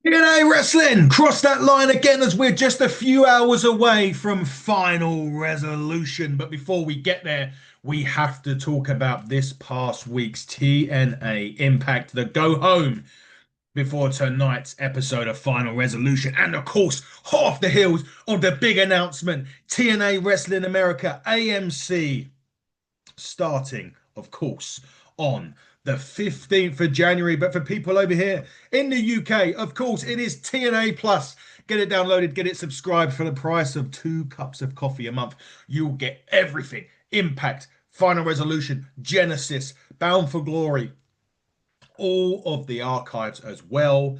TNA Wrestling, cross that line again as we're just a few hours away from Final Resolution. But before we get there, we have to talk about this past week's TNA Impact, the go home before tonight's episode of Final Resolution. And of course, hot off the heels of the big announcement, TNA Wrestling America AMC starting, of course, on the 15th of January. But for people over here in the UK, of course, it is TNA Plus. Get it downloaded, get it subscribed for the price of 2 cups of coffee a month. You'll get everything: Impact, Final Resolution, Genesis, Bound for Glory, all of the archives as well.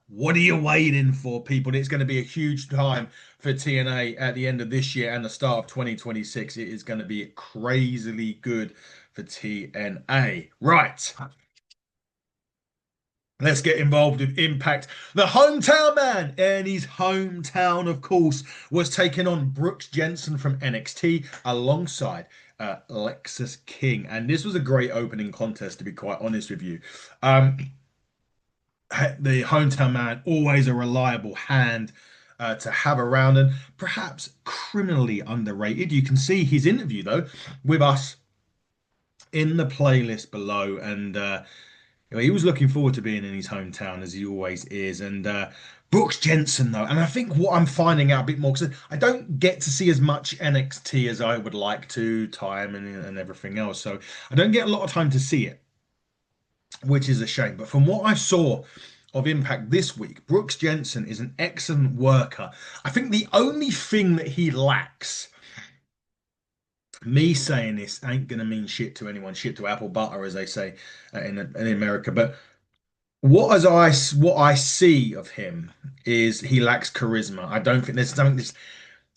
What are you waiting for, people? It's going to be a huge time for TNA at the end of this year and the start of 2026. It is going to be crazily good for TNA. Right. Let's get involved with Impact. The hometown man and his hometown, of course, was taking on Brooks Jensen from NXT alongside Lexus King. And this was a great opening contest, to be quite honest with you. Um, the hometown man, always a reliable hand to have around and perhaps criminally underrated. You can see his interview, though, with us in the playlist below. And he was looking forward to being in his hometown, as he always is. And Brooks Jensen, though, and I think what I'm finding out a bit more, because I don't get to see as much NXT as I would like to, time and everything else. So I don't get a lot of time to see it, which is a shame. But from what I saw of Impact this week, Brooks Jensen is an excellent worker. I think the only thing that he lacks, me saying this ain't gonna mean shit to anyone, shit to apple butter, as they say in America. But what I see of him is he lacks charisma. I don't think there's something.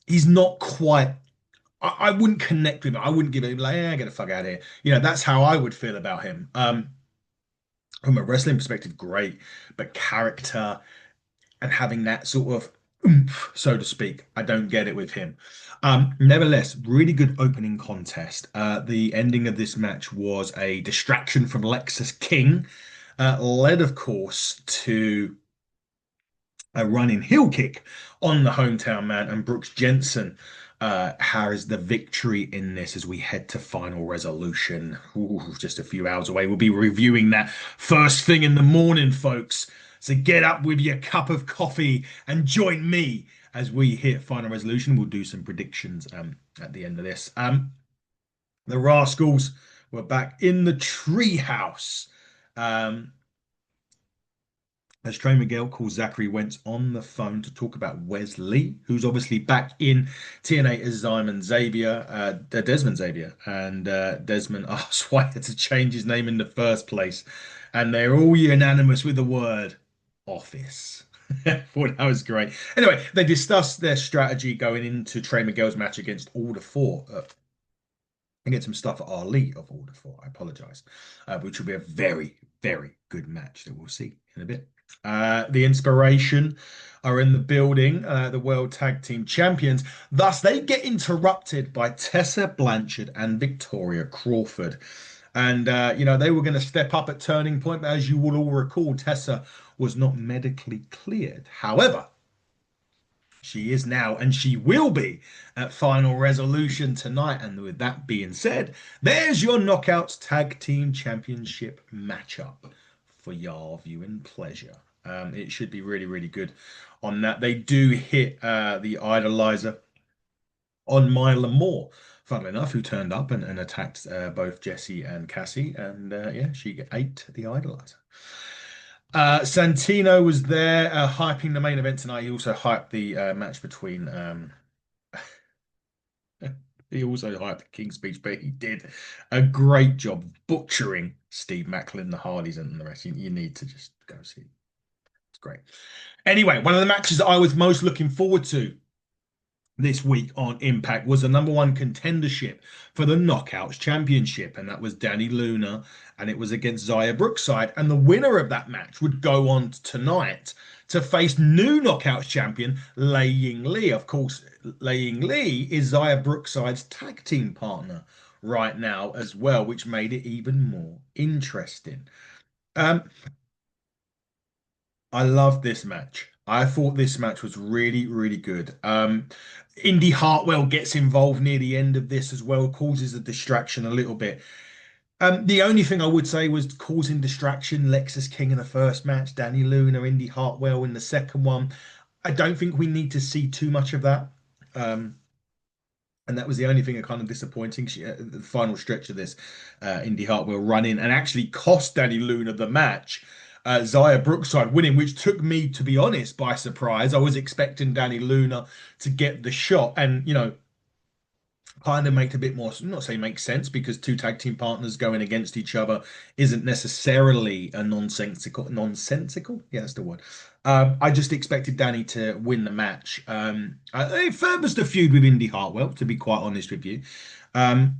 He's not quite. I wouldn't connect with him. I wouldn't give him like, yeah, get the fuck out of here. That's how I would feel about him. From a wrestling perspective, great, but character and having that sort of oomph, so to speak, I don't get it with him. Nevertheless, really good opening contest. The ending of this match was a distraction from Lexus King, led, of course, to a running heel kick on the hometown man, and Brooks Jensen has the victory in this as we head to Final Resolution. Ooh, just a few hours away. We'll be reviewing that first thing in the morning, folks. So get up with your cup of coffee and join me as we hit Final Resolution. We'll do some predictions at the end of this. The Rascals were back in the treehouse. Um, as Trey Miguel calls Zachary Wentz on the phone to talk about Wesley, who's obviously back in TNA as Desmond Xavier, and Desmond asked why he had to change his name in the first place, and they're all unanimous with the word office. Thought that was great. Anyway, they discussed their strategy going into Trey Miguel's match against Order 4. And get some stuff at our lead of Order 4. I apologize, which will be a very, very good match that we'll see in a bit. The Inspiration are in the building, the World Tag Team Champions. Thus, they get interrupted by Tessa Blanchard and Victoria Crawford. And, they were going to step up at Turning Point, but as you will all recall, Tessa was not medically cleared. However, she is now, and she will be at Final Resolution tonight. And with that being said, there's your Knockouts Tag Team Championship matchup for your viewing pleasure. It should be really, really good on that. They do hit the Idolizer on Myla Moore, funnily enough, who turned up and attacked both Jesse and Cassie. And yeah, she ate the Idolizer. Santino was there hyping the main event tonight. He also hyped the match between. He also hyped King's Speech, but he did a great job butchering Steve Macklin, the Hardys, and the rest. You need to just go see it. It's great. Anyway, one of the matches that I was most looking forward to this week on Impact was the number one contendership for the Knockouts Championship, and that was Danny Luna, and it was against Zaya Brookside. And the winner of that match would go on tonight to face new Knockouts champion Lei Ying Lee. Of course, Lei Ying Lee is Zaya Brookside's tag team partner right now as well, which made it even more interesting. Um, I loved this match. I thought this match was really, really good. Indy Hartwell gets involved near the end of this as well, causes a distraction a little bit. The only thing I would say was causing distraction. Lexus King in the first match, Danny Luna, Indy Hartwell in the second one. I don't think we need to see too much of that. Um, and that was the only thing that kind of disappointing. The final stretch of this, Indy Hartwell run in and actually cost Danny Luna the match. Zaya Brookside winning, which took me, to be honest, by surprise. I was expecting Danny Luna to get the shot, and kind of make a bit more, not say make sense, because two tag team partners going against each other isn't necessarily a nonsensical, yeah, that's the word. I just expected Danny to win the match. It furthers the feud with Indy Hartwell, to be quite honest with you. um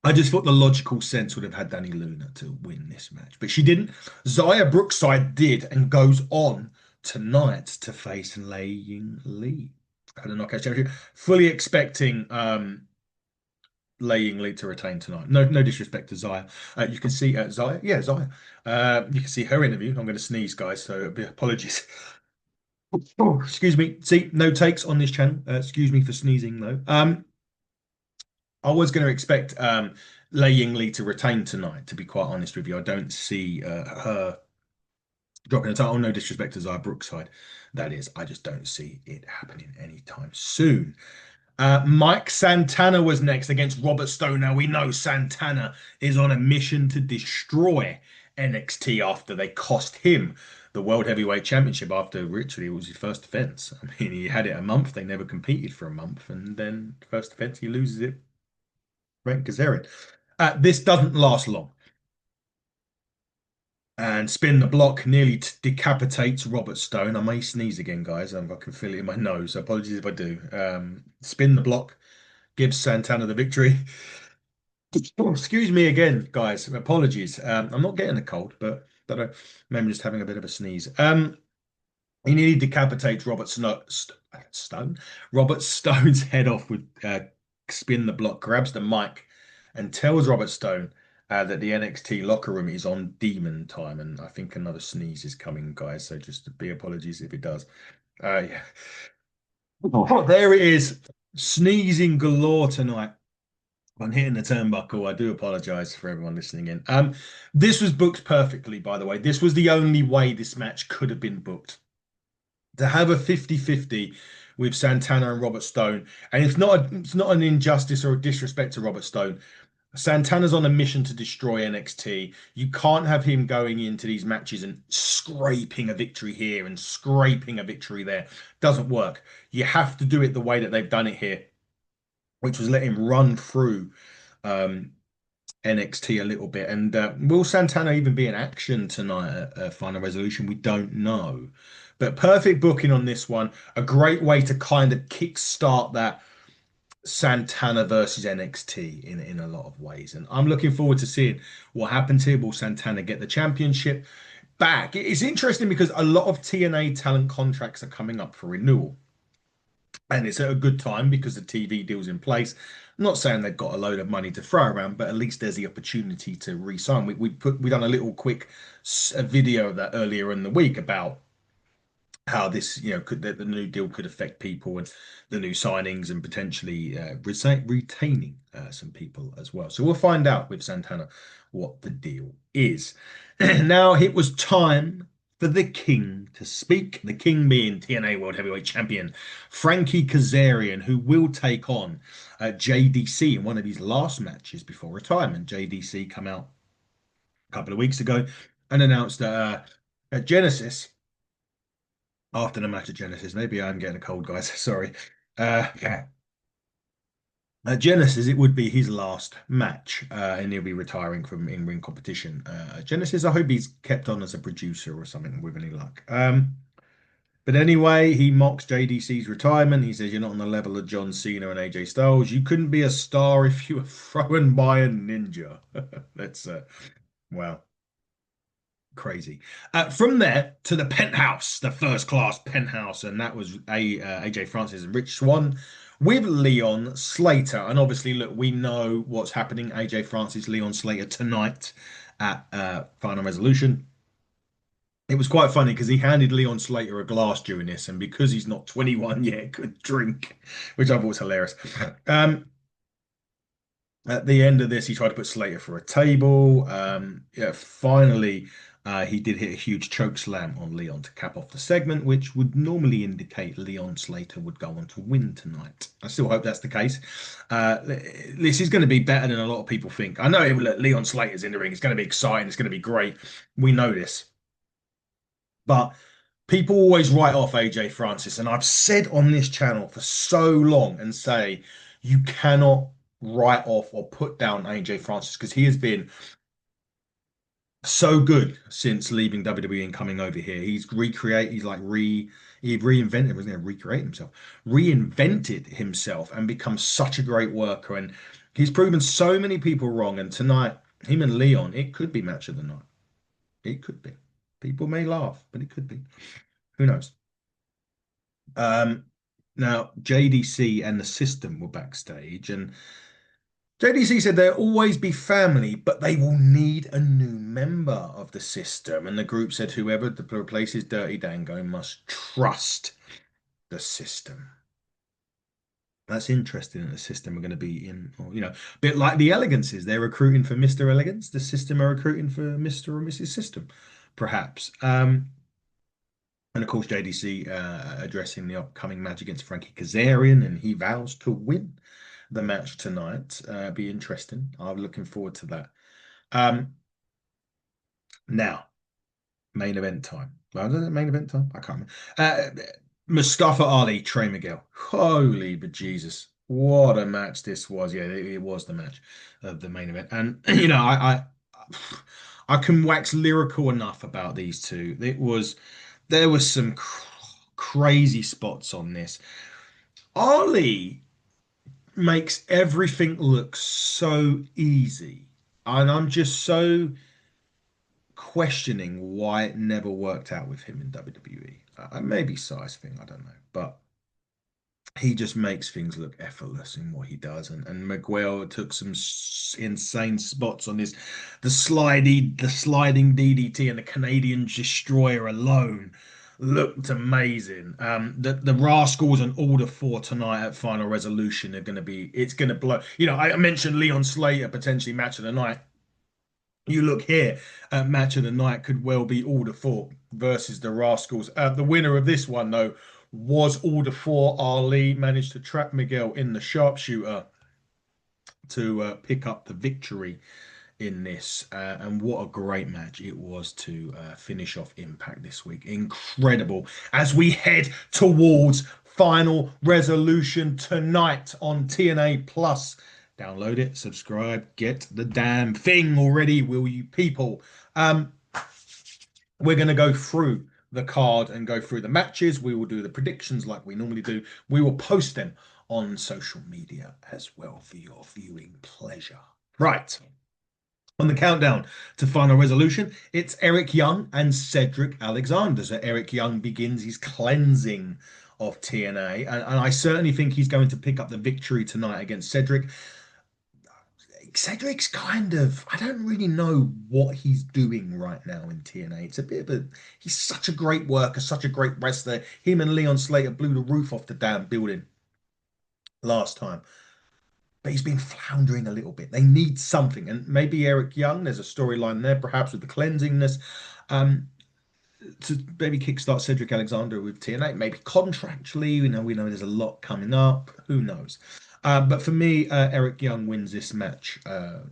I just thought the logical sense would have had Danny Luna to win this match, but she didn't. Zaya Brookside did, and goes on tonight to face Lei Ying Lee at the Knockout Championship, fully expecting Laying Lee to retain tonight. No, no disrespect to Zaya. You can see Zaya, yeah, Zaya. You can see her interview. I'm going to sneeze, guys, so apologies. Oh, excuse me. See, no takes on this channel. Excuse me for sneezing, though. I was going to expect Lei Ying Lee to retain tonight. To be quite honest with you, I don't see her dropping a title. No disrespect to Zaya Brookside, that is. I just don't see it happening anytime soon. Mike Santana was next against Robert Stone. Now we know Santana is on a mission to destroy NXT after they cost him the World Heavyweight Championship after literally it was his first defense. I mean, he had it a month. They never competed for a month, and then first defense he loses it. Frank Kazarian. This doesn't last long. And spin the block nearly decapitates Robert Stone. I may sneeze again, guys. I can feel it in my nose. So apologies if I do. Spin the block gives Santana the victory. Oh, excuse me again, guys. Apologies. I'm not getting a cold, but maybe just having a bit of a sneeze. He nearly decapitates Stone. Robert Stone's head off with spin the block, grabs the mic, and tells Robert Stone that the NXT locker room is on demon time. And I think another sneeze is coming, guys. So just be apologies if it does. Yeah. Oh, there it is. Sneezing galore tonight. I'm hitting the turnbuckle. I do apologize for everyone listening in. This was booked perfectly, by the way. This was the only way this match could have been booked. To have a 50-50 with Santana and Robert Stone, and it's not an injustice or a disrespect to Robert Stone. Santana's on a mission to destroy NXT. You can't have him going into these matches and scraping a victory here and scraping a victory there. Doesn't work. You have to do it the way that they've done it here, which was let him run through um, NXT a little bit. And will Santana even be in action tonight at Final Resolution? We don't know. But perfect booking on this one. A great way to kind of kickstart that Santana versus NXT in a lot of ways. And I'm looking forward to seeing what happens here. Will Santana get the championship back? It's interesting because a lot of TNA talent contracts are coming up for renewal. And it's at a good time because the TV deal's in place. I'm not saying they've got a load of money to throw around, but at least there's the opportunity to re-sign. We done a little quick video of that earlier in the week about how this, could the new deal could affect people and the new signings and potentially retaining some people as well. So we'll find out with Santana what the deal is. Now it was time for the King to speak. The King being TNA World Heavyweight Champion Frankie Kazarian, who will take on JDC in one of his last matches before retirement. JDC come out a couple of weeks ago and announced that at Genesis, after the match at Genesis. Maybe I'm getting a cold, guys. Sorry. Yeah. At Genesis, it would be his last match, and he'll be retiring from in-ring competition. Genesis, I hope he's kept on as a producer or something with any luck. But anyway, he mocks JDC's retirement. He says, "You're not on the level of John Cena and AJ Styles. You couldn't be a star if you were thrown by a ninja." That's, well, crazy. From there to the penthouse, the first class penthouse, and that was AJ Francis and Rich Swann with Leon Slater. And obviously, look, we know what's happening. AJ Francis, Leon Slater tonight at Final Resolution. It was quite funny because he handed Leon Slater a glass during this, and because he's not 21 yet, could drink, which I thought was hilarious. Um, At the end of this, he tried to put Slater for a table. Yeah, finally, he did hit a huge choke slam on Leon to cap off the segment, which would normally indicate Leon Slater would go on to win tonight. I still hope that's the case. This is going to be better than a lot of people think. I know Leon Slater's in the ring. It's going to be exciting. It's going to be great. We know this. But people always write off AJ Francis, and I've said on this channel for so long and say you cannot write off or put down AJ Francis because he has been so good since leaving WWE and coming over here. He reinvented, wasn't he? Recreate himself, reinvented himself, and become such a great worker. And he's proven so many people wrong. And tonight, him and Leon, it could be match of the night. It could be. People may laugh, but it could be. Who knows? Um, Now, JDC and the system were backstage, and JDC said there'll always be family, but they will need a new member of the system. And the group said whoever replaces Dirty Dango must trust the system. That's interesting that the system are going to be in, or, a bit like the Elegances. They're recruiting for Mr. Elegance. The system are recruiting for Mr. or Mrs. System, perhaps. And of course, JDC addressing the upcoming match against Frankie Kazarian, and he vows to win the match tonight. Be interesting. I'm looking forward to that. Um, Now, main event time. Well, is it main event time? I can't remember. Mustafa Ali, Trey Miguel. Holy bejesus. What a match this was. Yeah, it was the match of the main event. And, I can wax lyrical enough about these two. There was some crazy spots on this. Ali makes everything look so easy. And I'm just so questioning why it never worked out with him in WWE. Maybe size thing, I don't know. But he just makes things look effortless in what he does. And Miguel took some insane spots on this. The sliding DDT and the Canadian Destroyer alone looked amazing. The Rascals and Order 4 tonight at Final Resolution are going to be, it's going to blow. I mentioned Leon Slater potentially match of the night. You look here at match of the night could well be Order 4 versus the Rascals. The winner of this one, though, was Order 4. Ali managed to trap Miguel in the sharpshooter to pick up the victory in this. And what a great match it was to finish off Impact this week. Incredible. As we head towards Final Resolution tonight on TNA Plus. Download it, subscribe, get the damn thing already, will you people? We're going to go through the card and go through the matches. We will do the predictions like we normally do. We will post them on social media as well for your viewing pleasure. Right. On the countdown to Final Resolution, it's Eric Young and Cedric Alexander. So Eric Young begins his cleansing of TNA, and I certainly think he's going to pick up the victory tonight against Cedric. Cedric's kind of, I don't really know what he's doing right now in TNA. It's a bit of a, he's such a great worker, such a great wrestler. Him and Leon Slater blew the roof off the damn building last time. But he's been floundering a little bit. They need something. And maybe Eric Young, there's a storyline there, perhaps with the cleansingness, um, to maybe kickstart Cedric Alexander with TNA, maybe contractually. We know there's a lot coming up. Who knows? But for me, Eric Young wins this match.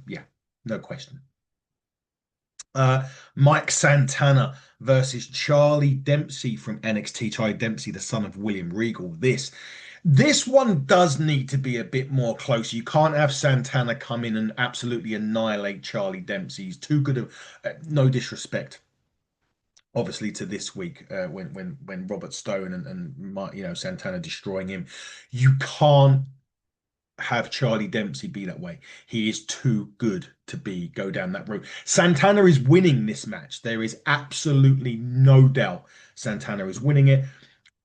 Yeah, no question. Mike Santana versus Charlie Dempsey from NXT. Charlie Dempsey, the son of William Regal. This one does need to be a bit more close. You can't have Santana come in and absolutely annihilate Charlie Dempsey. He's too good of, no disrespect, obviously, to this week when Robert Stone and Santana destroying him. You can't have Charlie Dempsey be that way. He is too good to go down that route. Santana is winning this match. There is absolutely no doubt Santana is winning it.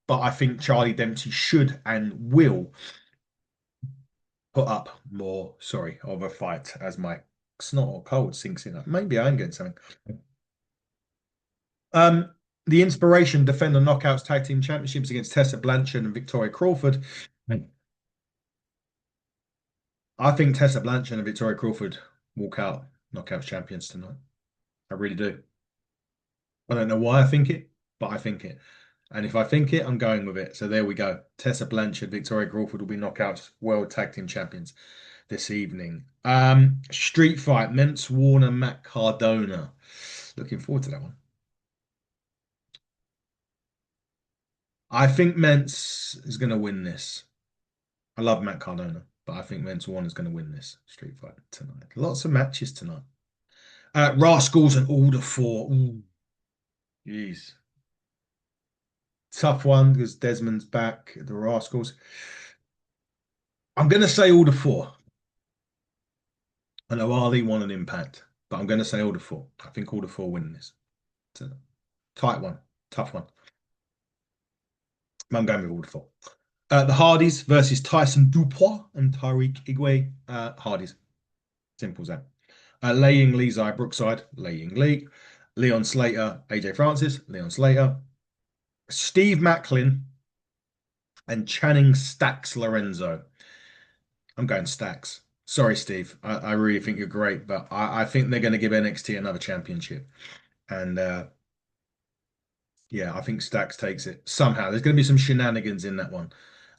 But I think Charlie Dempsey should and will put up more, of a fight as my snot or cold sinks in. Maybe I'm getting something. The Inspiration defend the Knockouts Tag Team Championships against Tessa Blanchard and Victoria Crawford. I think Tessa Blanchard and Victoria Crawford walk out Knockouts champions tonight. I really do. I don't know why I think it, but I think it. And if I think it, I'm going with it. So there we go. Tessa Blanchard, Victoria Crawford will be Knockouts World Tag Team Champions this evening. Street fight, Mence Warner, Matt Cardona. Looking forward to that one. I think Mence is going to win this. I love Matt Cardona, but I think Mence Warner is going to win this street fight tonight. Lots of matches tonight. Rascals and Order 4. Ooh, jeez. Tough one because Desmond's back, the Rascals. I'm going to say Order 4. I know Ali won an Impact, but I'm going to say Order 4. I think Order 4 win this. It's a tight one, tough one. I'm going with Order 4. The Hardys versus Tyson Dupois and Tariq Igwe. Hardys. Simple as that. Lei Ying Lee, Zai Brookside. Lei Ying Lee. Leon Slater, AJ Francis. Leon Slater. Steve Macklin and Channing Stacks Lorenzo. I'm going Stacks. Sorry, Steve. I really think you're great, but I think they're going to give NXT another championship. And yeah, I think Stacks takes it somehow. There's going to be some shenanigans in that one.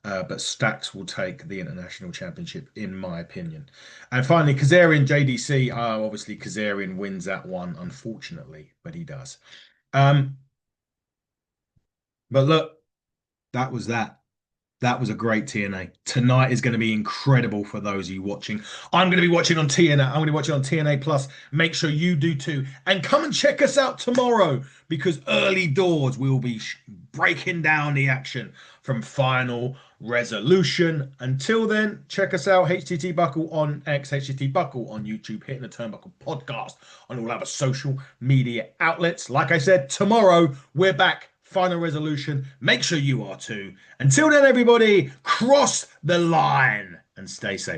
But Stacks will take the international championship, in my opinion. And finally, Kazarian JDC. Obviously, Kazarian wins that one, unfortunately, but he does. But look, that was that. That was a great TNA. Tonight is going to be incredible for those of you watching. I'm going to be watching on TNA. I'm going to be watching on TNA Plus. Make sure you do too. And come and check us out tomorrow because early doors we will be breaking down the action from Final Resolution. Until then, check us out. HTT Buckle on X, HTT Buckle on YouTube, Hitting the Turnbuckle podcast on all other social media outlets. Like I said, tomorrow we're back. Final Resolution. Make sure you are too. Until then, everybody, cross the line and stay safe.